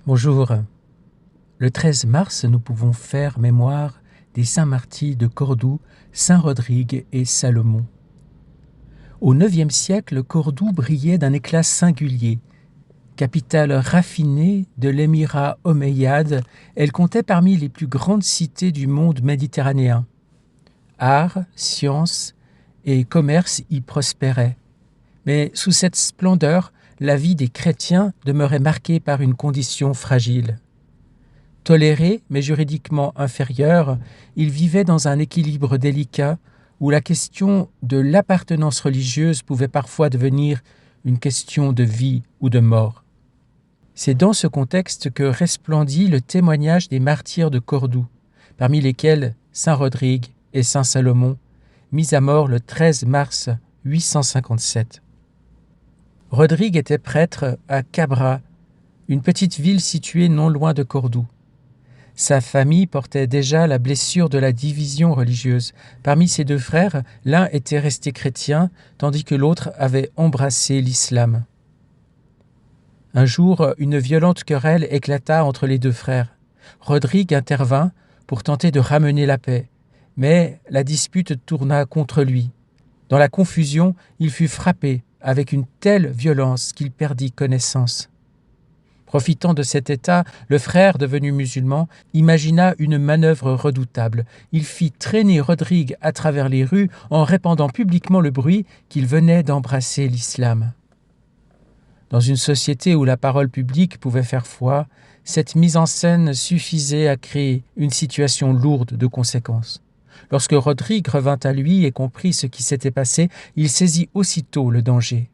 Bonjour. Le 13 mars, nous pouvons faire mémoire des saints martyrs de Cordoue, Saint Rodrigue et Salomon. Au IXe siècle, Cordoue brillait d'un éclat singulier. Capitale raffinée de l'émirat omeyyade, elle comptait parmi les plus grandes cités du monde méditerranéen. Art, sciences et commerce y prospéraient. Mais sous cette splendeur, la vie des chrétiens demeurait marquée par une condition fragile. Tolérés mais juridiquement inférieurs, ils vivaient dans un équilibre délicat où la question de l'appartenance religieuse pouvait parfois devenir une question de vie ou de mort. C'est dans ce contexte que resplendit le témoignage des martyrs de Cordoue, parmi lesquels Saint Rodrigue et Saint Salomon, mis à mort le 13 mars 857. Rodrigue était prêtre à Cabra, une petite ville située non loin de Cordoue. Sa famille portait déjà la blessure de la division religieuse. Parmi ses deux frères, l'un était resté chrétien, tandis que l'autre avait embrassé l'islam. Un jour, une violente querelle éclata entre les deux frères. Rodrigue intervint pour tenter de ramener la paix, mais la dispute tourna contre lui. Dans la confusion, il fut frappé avec une telle violence qu'il perdit connaissance. Profitant de cet état, le frère, devenu musulman, imagina une manœuvre redoutable. Il fit traîner Rodrigue à travers les rues en répandant publiquement le bruit qu'il venait d'embrasser l'islam. Dans une société où la parole publique pouvait faire foi, cette mise en scène suffisait à créer une situation lourde de conséquences. Lorsque Rodrigue revint à lui et comprit ce qui s'était passé, il saisit aussitôt le danger.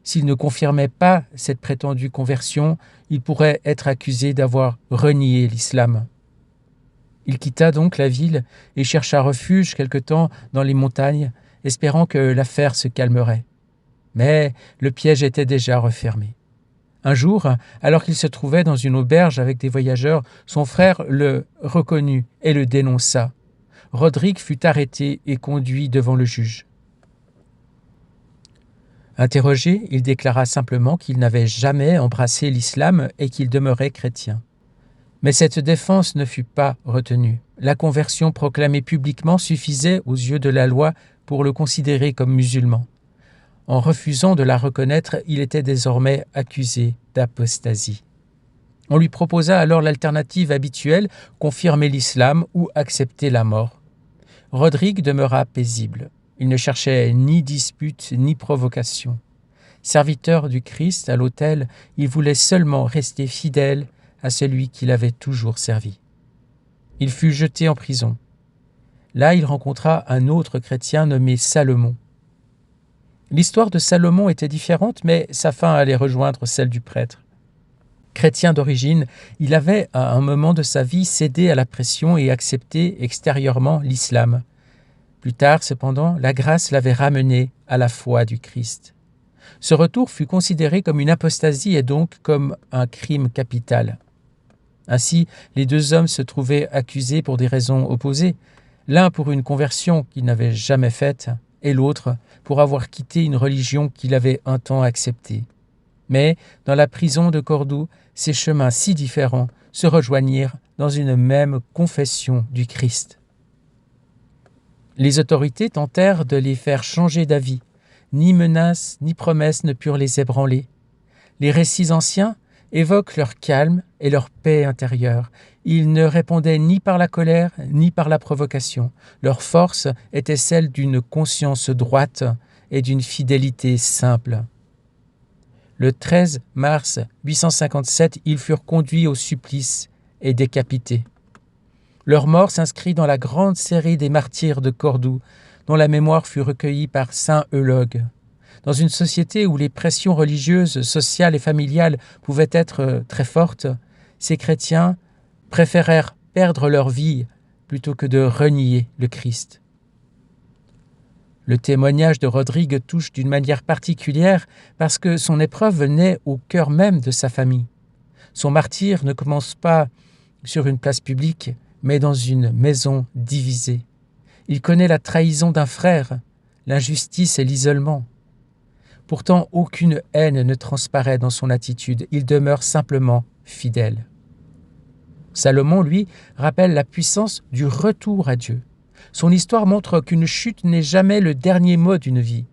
S'il ne confirmait pas cette prétendue conversion, il pourrait être accusé d'avoir renié l'islam. Il quitta donc la ville et chercha refuge quelque temps dans les montagnes, espérant que l'affaire se calmerait. Mais le piège était déjà refermé. Un jour, alors qu'il se trouvait dans une auberge avec des voyageurs, son frère le reconnut et le dénonça. Rodrigue fut arrêté et conduit devant le juge. Interrogé, il déclara simplement qu'il n'avait jamais embrassé l'islam et qu'il demeurait chrétien. Mais cette défense ne fut pas retenue. La conversion proclamée publiquement suffisait aux yeux de la loi pour le considérer comme musulman. En refusant de la reconnaître, il était désormais accusé d'apostasie. On lui proposa alors l'alternative habituelle, confirmer l'islam ou accepter la mort. Rodrigue demeura paisible. Il ne cherchait ni dispute ni provocation. Serviteur du Christ à l'autel, il voulait seulement rester fidèle à celui qui l'avait toujours servi. Il fut jeté en prison. Là, il rencontra un autre chrétien nommé Salomon. L'histoire de Salomon était différente, mais sa fin allait rejoindre celle du prêtre. Chrétien d'origine, il avait, à un moment de sa vie, cédé à la pression et accepté extérieurement l'islam. Plus tard, cependant, la grâce l'avait ramené à la foi du Christ. Ce retour fut considéré comme une apostasie et donc comme un crime capital. Ainsi, les deux hommes se trouvaient accusés pour des raisons opposées, l'un pour une conversion qu'il n'avait jamais faite, et l'autre pour avoir quitté une religion qu'il avait un temps acceptée. Mais, dans la prison de Cordoue, ces chemins si différents se rejoignirent dans une même confession du Christ. Les autorités tentèrent de les faire changer d'avis. Ni menaces ni promesses ne purent les ébranler. Les récits anciens évoquent leur calme et leur paix intérieure. Ils ne répondaient ni par la colère ni par la provocation. Leur force était celle d'une conscience droite et d'une fidélité simple. Le 13 mars 857, ils furent conduits au supplice et décapités. Leur mort s'inscrit dans la grande série des martyrs de Cordoue, dont la mémoire fut recueillie par saint Eulogue. Dans une société où les pressions religieuses, sociales et familiales pouvaient être très fortes, ces chrétiens préférèrent perdre leur vie plutôt que de renier le Christ. Le témoignage de Rodrigue touche d'une manière particulière parce que son épreuve naît au cœur même de sa famille. Son martyre ne commence pas sur une place publique, mais dans une maison divisée. Il connaît la trahison d'un frère, l'injustice et l'isolement. Pourtant, aucune haine ne transparaît dans son attitude. Il demeure simplement fidèle. Salomon, lui, rappelle la puissance du retour à Dieu. Son histoire montre qu'une chute n'est jamais le dernier mot d'une vie.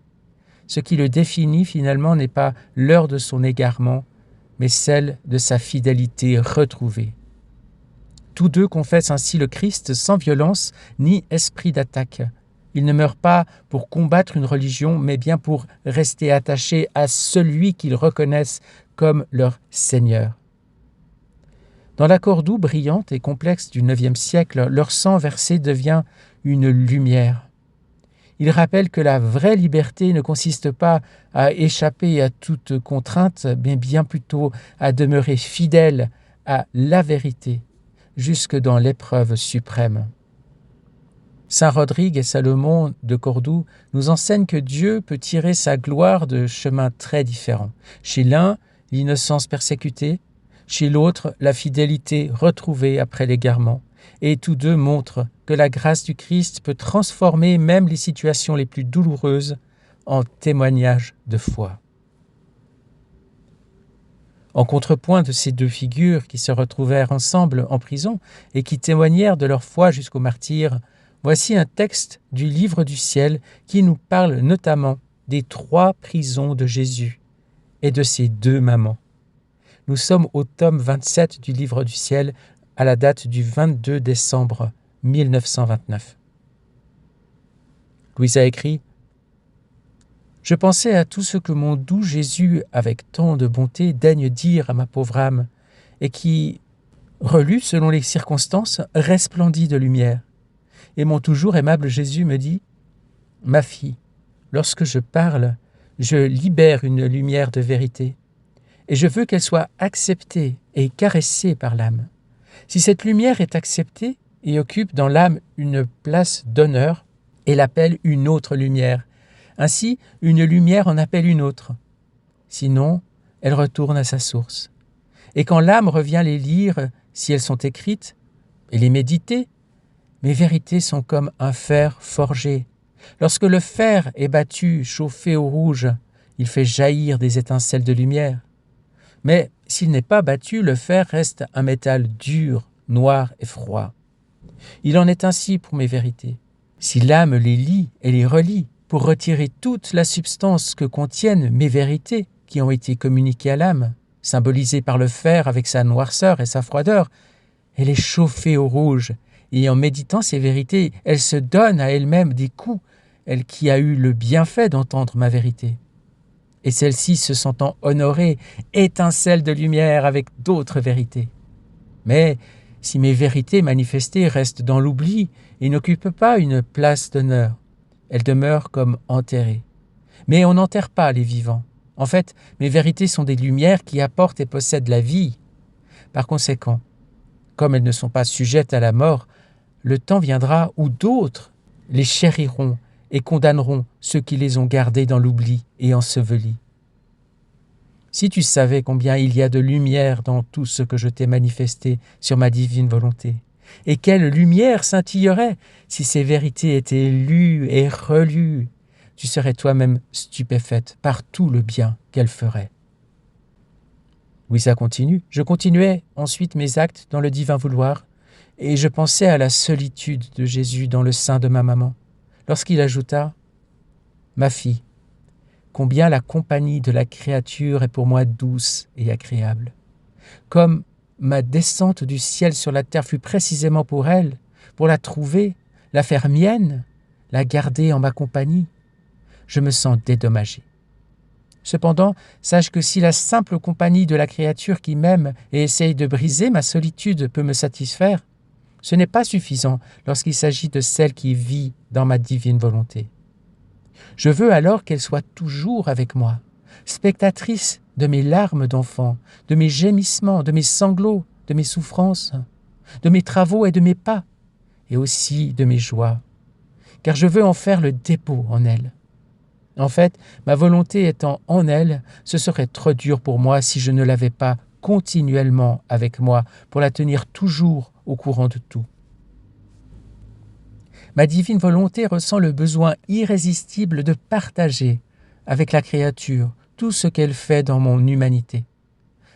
Ce qui le définit finalement n'est pas l'heure de son égarement, mais celle de sa fidélité retrouvée. Tous deux confessent ainsi le Christ sans violence ni esprit d'attaque. Ils ne meurent pas pour combattre une religion, mais bien pour rester attachés à celui qu'ils reconnaissent comme leur Seigneur. Dans l'accord doux, brillante et complexe du IXe siècle, leur sang versé devient une lumière. Il rappelle que la vraie liberté ne consiste pas à échapper à toute contrainte, mais bien plutôt à demeurer fidèle à la vérité, jusque dans l'épreuve suprême. Saint Rodrigue et Salomon de Cordoue nous enseignent que Dieu peut tirer sa gloire de chemins très différents. Chez l'un, l'innocence persécutée, chez l'autre, la fidélité retrouvée après l'égarement. Et tous deux montrent que la grâce du Christ peut transformer même les situations les plus douloureuses en témoignages de foi. En contrepoint de ces deux figures qui se retrouvèrent ensemble en prison et qui témoignèrent de leur foi jusqu'au martyre, voici un texte du Livre du ciel qui nous parle notamment des 3 prisons de Jésus et de ses 2 mamans. Nous sommes au tome 27 du Livre du ciel à la date du 22 décembre 1929. Louise a écrit « Je pensais à tout ce que mon doux Jésus, avec tant de bonté, daigne dire à ma pauvre âme, et qui, relu selon les circonstances, resplendit de lumière. Et mon toujours aimable Jésus me dit « Ma fille, lorsque je parle, je libère une lumière de vérité, et je veux qu'elle soit acceptée et caressée par l'âme. Si cette lumière est acceptée et occupe dans l'âme une place d'honneur, elle appelle une autre lumière. Ainsi, une lumière en appelle une autre. Sinon, elle retourne à sa source. Et quand l'âme revient les lire, si elles sont écrites, et les méditer, mes vérités sont comme un fer forgé. Lorsque le fer est battu, chauffé au rouge, il fait jaillir des étincelles de lumière. Mais s'il n'est pas battu, le fer reste un métal dur, noir et froid. Il en est ainsi pour mes vérités. Si l'âme les lit et les relit pour retirer toute la substance que contiennent mes vérités qui ont été communiquées à l'âme, symbolisées par le fer avec sa noirceur et sa froideur, elle est chauffée au rouge, et en méditant ces vérités, elle se donne à elle-même des coups, elle qui a eu le bienfait d'entendre ma vérité. Et celle-ci, se sentant honorée, étincelle de lumière avec d'autres vérités. Mais si mes vérités manifestées restent dans l'oubli et n'occupent pas une place d'honneur, elles demeurent comme enterrées. Mais on n'enterre pas les vivants. En fait, mes vérités sont des lumières qui apportent et possèdent la vie. Par conséquent, comme elles ne sont pas sujettes à la mort, le temps viendra où d'autres les chériront et condamneront ceux qui les ont gardés dans l'oubli et ensevelis. Si tu savais combien il y a de lumière dans tout ce que je t'ai manifesté sur ma divine volonté, et quelle lumière scintillerait si ces vérités étaient lues et relues, tu serais toi-même stupéfaite par tout le bien qu'elles feraient. » Oui, ça continue. Je continuais ensuite mes actes dans le divin vouloir, et je pensais à la solitude de Jésus dans le sein de ma maman, lorsqu'il ajouta « Ma fille, combien la compagnie de la créature est pour moi douce et agréable. Comme ma descente du ciel sur la terre fut précisément pour elle, pour la trouver, la faire mienne, la garder en ma compagnie, je me sens dédommagé. Cependant, sache que si la simple compagnie de la créature qui m'aime et essaye de briser ma solitude peut me satisfaire, ce n'est pas suffisant lorsqu'il s'agit de celle qui vit dans ma divine volonté. Je veux alors qu'elle soit toujours avec moi, spectatrice de mes larmes d'enfant, de mes gémissements, de mes sanglots, de mes souffrances, de mes travaux et de mes pas, et aussi de mes joies, car je veux en faire le dépôt en elle. En fait, ma volonté étant en elle, ce serait trop dur pour moi si je ne l'avais pas continuellement avec moi pour la tenir toujours au courant de tout. Ma divine volonté ressent le besoin irrésistible de partager avec la créature tout ce qu'elle fait dans mon humanité.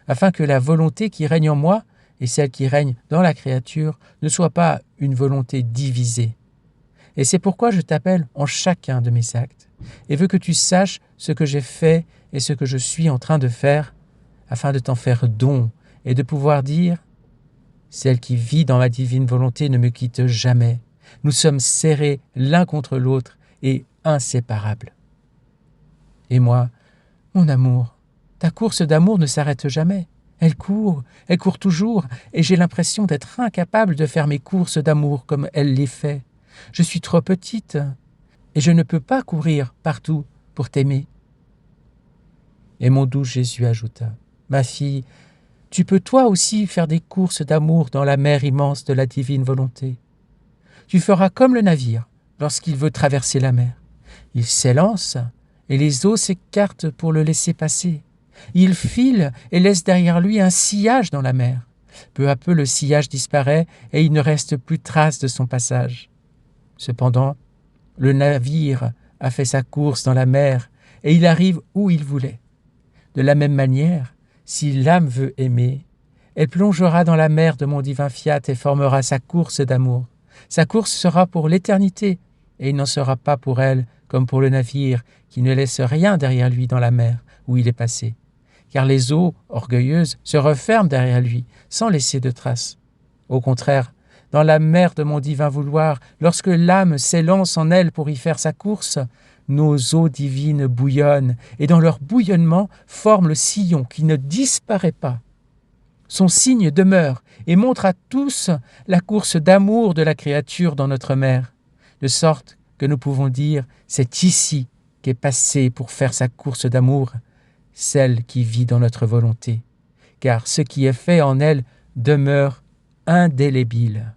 afin que la volonté qui règne en moi et celle qui règne dans la créature ne soit pas une volonté divisée. Et c'est pourquoi je t'appelle en chacun de mes actes, et veux que tu saches ce que j'ai fait et ce que je suis en train de faire, afin de t'en faire don et de pouvoir dire « Celle qui vit dans ma divine volonté ne me quitte jamais. Nous sommes serrés l'un contre l'autre et inséparables. » Et moi, mon amour, ta course d'amour ne s'arrête jamais. Elle court toujours, et j'ai l'impression d'être incapable de faire mes courses d'amour comme elle les fait. Je suis trop petite, et je ne peux pas courir partout pour t'aimer. Et mon doux Jésus ajouta, « Ma fille, tu peux toi aussi faire des courses d'amour dans la mer immense de la divine volonté. Tu feras comme le navire lorsqu'il veut traverser la mer. Il s'élance, et les eaux s'écartent pour le laisser passer. Il file et laisse derrière lui un sillage dans la mer. Peu à peu, le sillage disparaît et il ne reste plus trace de son passage. Cependant, le navire a fait sa course dans la mer et il arrive où il voulait. De la même manière, si l'âme veut aimer, elle plongera dans la mer de mon divin fiat et formera sa course d'amour. Sa course sera pour l'éternité et il n'en sera pas pour elle comme pour le navire qui ne laisse rien derrière lui dans la mer où il est passé. Car les eaux, orgueilleuses, se referment derrière lui, sans laisser de traces. Au contraire, dans la mer de mon divin vouloir, lorsque l'âme s'élance en elle pour y faire sa course, nos eaux divines bouillonnent, et dans leur bouillonnement forment le sillon qui ne disparaît pas. Son signe demeure et montre à tous la course d'amour de la créature dans notre mer, de sorte que nous pouvons dire « c'est ici qu'est passée pour faire sa course d'amour » celle qui vit dans notre volonté, car ce qui est fait en elle demeure indélébile.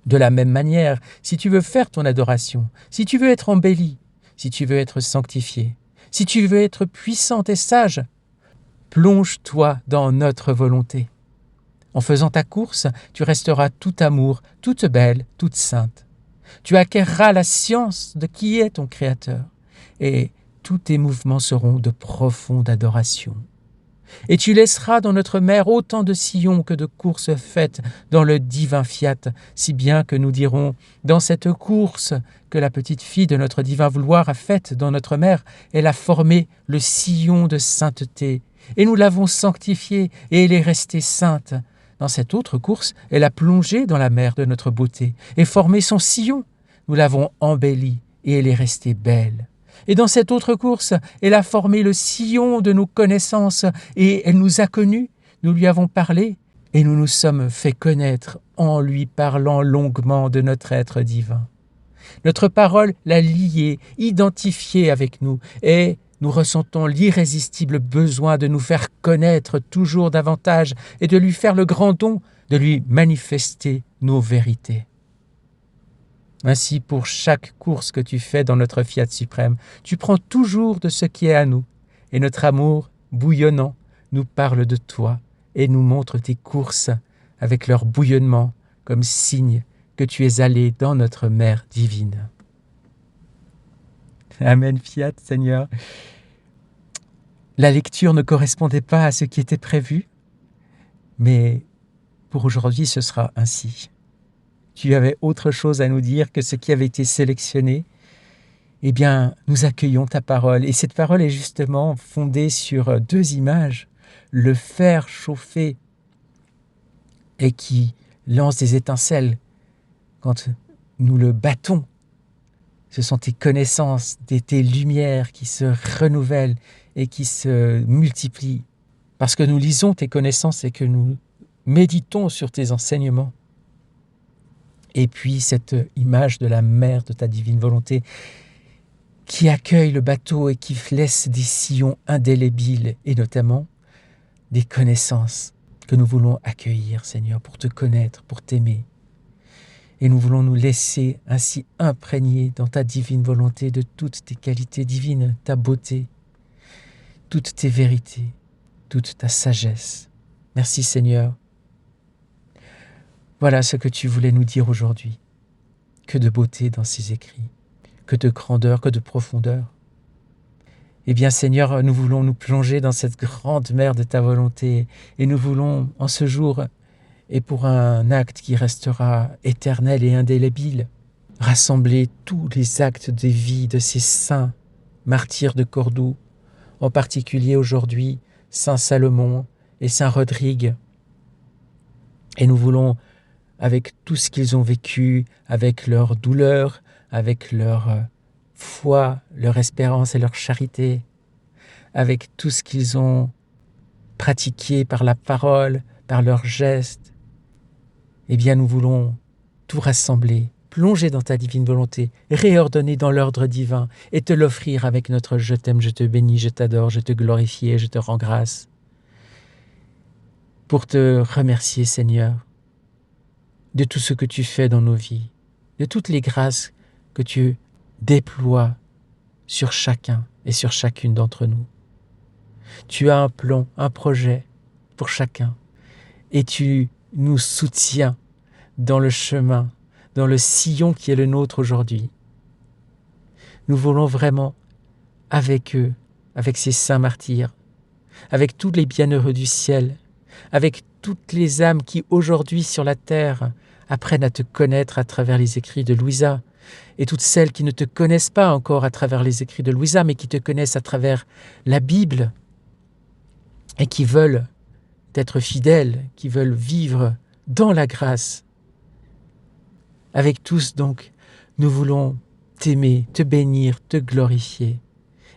De la même manière, si tu veux faire ton adoration, si tu veux être embelli, si tu veux être sanctifié, si tu veux être puissante et sage, plonge-toi dans notre volonté. En faisant ta course, tu resteras tout amour, toute belle, toute sainte. Tu acquerras la science de qui est ton Créateur, et tous tes mouvements seront de profonde adoration. Et tu laisseras dans notre mer autant de sillons que de courses faites dans le divin fiat, si bien que nous dirons, dans cette course que la petite fille de notre divin vouloir a faite dans notre mer, elle a formé le sillon de sainteté, et nous l'avons sanctifiée, et elle est restée sainte. Dans cette autre course, elle a plongé dans la mer de notre beauté, et formé son sillon. Nous l'avons embellie, et elle est restée belle. Et dans cette autre course, elle a formé le sillon de nos connaissances et elle nous a connus, nous lui avons parlé et nous nous sommes fait connaître en lui parlant longuement de notre être divin. Notre parole l'a lié, identifié avec nous et nous ressentons l'irrésistible besoin de nous faire connaître toujours davantage et de lui faire le grand don de lui manifester nos vérités. Ainsi, pour chaque course que tu fais dans notre fiat suprême, tu prends toujours de ce qui est à nous, et notre amour, bouillonnant, nous parle de toi et nous montre tes courses avec leur bouillonnement comme signe que tu es allé dans notre mer divine. Amen, fiat, Seigneur. La lecture ne correspondait pas à ce qui était prévu, mais pour aujourd'hui, ce sera ainsi. Tu avais autre chose à nous dire que ce qui avait été sélectionné, eh bien, nous accueillons ta parole. Et cette parole est justement fondée sur deux images. Le fer chauffé et qui lance des étincelles quand nous le battons. Ce sont tes connaissances, tes lumières qui se renouvellent et qui se multiplient. Parce que nous lisons tes connaissances et que nous méditons sur tes enseignements. Et puis cette image de la mer de ta divine volonté qui accueille le bateau et qui laisse des sillons indélébiles et notamment des connaissances que nous voulons accueillir, Seigneur, pour te connaître, pour t'aimer. Et nous voulons nous laisser ainsi imprégner dans ta divine volonté de toutes tes qualités divines, ta beauté, toutes tes vérités, toute ta sagesse. Merci, Seigneur. Voilà ce que tu voulais nous dire aujourd'hui. Que de beauté dans ces écrits, que de grandeur, que de profondeur. Eh bien Seigneur, nous voulons nous plonger dans cette grande mer de ta volonté et nous voulons en ce jour et pour un acte qui restera éternel et indélébile, rassembler tous les actes des vies de ces saints martyrs de Cordoue, en particulier aujourd'hui Saint Salomon et Saint Rodrigue. Et nous voulons, avec tout ce qu'ils ont vécu, avec leur douleur, avec leur foi, leur espérance et leur charité, avec tout ce qu'ils ont pratiqué par la parole, par leurs gestes, eh bien nous voulons tout rassembler, plonger dans ta divine volonté, réordonner dans l'ordre divin et te l'offrir avec notre je t'aime, je te bénis, je t'adore, je te glorifie et je te rends grâce. Pour te remercier Seigneur de tout ce que tu fais dans nos vies, de toutes les grâces que tu déploies sur chacun et sur chacune d'entre nous. Tu as un plan, un projet pour chacun et tu nous soutiens dans le chemin, dans le sillon qui est le nôtre aujourd'hui. Nous voulons vraiment, avec eux, avec ces saints martyrs, avec tous les bienheureux du ciel, avec toutes les âmes qui aujourd'hui sur la terre apprennent à te connaître à travers les écrits de Louisa, et toutes celles qui ne te connaissent pas encore à travers les écrits de Louisa, mais qui te connaissent à travers la Bible, et qui veulent être fidèles, qui veulent vivre dans la grâce. Avec tous donc, nous voulons t'aimer, te bénir, te glorifier,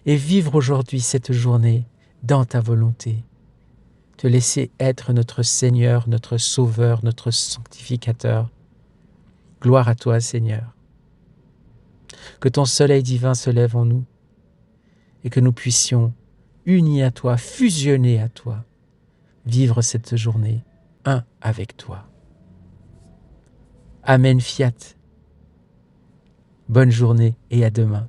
et vivre aujourd'hui cette journée dans ta volonté. Te laisser être notre Seigneur, notre Sauveur, notre Sanctificateur. Gloire à toi, Seigneur. Que ton soleil divin se lève en nous et que nous puissions, unis à toi, fusionnés à toi, vivre cette journée, un avec toi. Amen, fiat. Bonne journée et à demain.